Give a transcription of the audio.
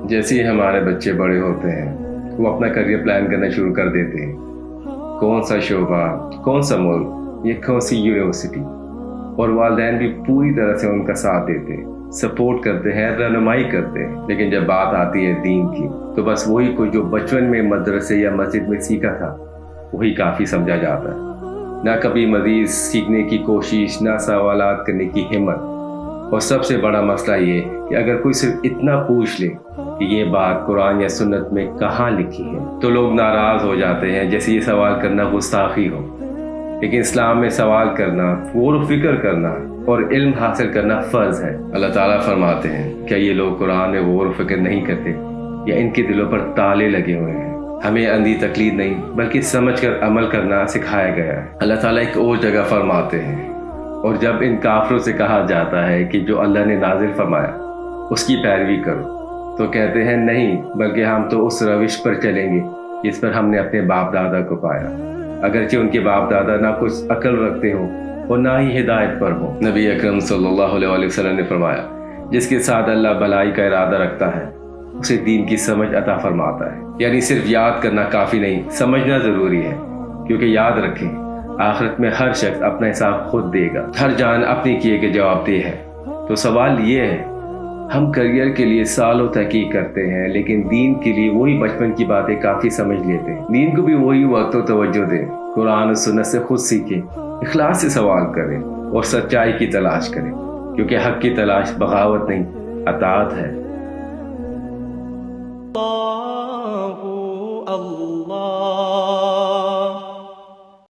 جیسے ہی ہمارے بچے بڑے ہوتے ہیں وہ اپنا کریئر پلان کرنا شروع کر دیتے ہیں، کون سا شعبہ، کون سا ملک، یہ کون سی یونیورسٹی، اور والدین بھی پوری طرح سے ان کا ساتھ دیتے ہیں، سپورٹ کرتے ہیں، رہنمائی کرتے ہیں۔ لیکن جب بات آتی ہے دین کی تو بس وہی کچھ جو بچپن میں مدرسے یا مسجد میں سیکھا تھا وہی کافی سمجھا جاتا ہے۔ نہ کبھی مزید سیکھنے کی کوشش، نہ سوالات کرنے کی ہمت، اور سب سے بڑا مسئلہ یہ کہ اگر کوئی صرف اتنا پوچھ لے کہ یہ بات قرآن یا سنت میں کہاں لکھی ہے تو لوگ ناراض ہو جاتے ہیں، جیسے یہ سوال کرنا گستاخی ہو۔ لیکن اسلام میں سوال کرنا، غور و فکر کرنا اور علم حاصل کرنا فرض ہے۔ اللہ تعالیٰ فرماتے ہیں، کیا یہ لوگ قرآن میں غور و فکر نہیں کرتے یا ان کے دلوں پر تالے لگے ہوئے ہیں؟ ہمیں اندھی تقلید نہیں بلکہ سمجھ کر عمل کرنا سکھایا گیا ہے۔ اللہ تعالیٰ ایک اور جگہ فرماتے ہیں، اور جب ان کافروں سے کہا جاتا ہے کہ جو اللہ نے نازل فرمایا اس کی پیروی کرو تو کہتے ہیں نہیں، بلکہ ہم تو اس روش پر چلیں گے جس پر ہم نے اپنے باپ دادا کو پایا، اگرچہ ان کے باپ دادا نہ کچھ عقل رکھتے ہوں اور نہ ہی ہدایت پر ہوں۔ نبی اکرم صلی اللہ علیہ وسلم نے فرمایا، جس کے ساتھ اللہ بھلائی کا ارادہ رکھتا ہے اسے دین کی سمجھ عطا فرماتا ہے۔ یعنی صرف یاد کرنا کافی نہیں، سمجھنا ضروری ہے، کیونکہ یاد رکھیں آخرت میں ہر شخص اپنا حساب خود دے گا، ہر جان اپنے کیے کے جواب دہ ہے۔ تو سوال یہ ہے، ہم کریئر کے لیے سالوں تحقیق کرتے ہیں لیکن دین کے لیے وہی بچپن کی باتیں کافی سمجھ لیتے ہیں۔ دین کو بھی وہی وقت و توجہ دیں، قرآن و سنت سے خود سیکھیں، اخلاص سے سوال کریں اور سچائی کی تلاش کریں، کیونکہ حق کی تلاش بغاوت نہیں، اطاعت ہے۔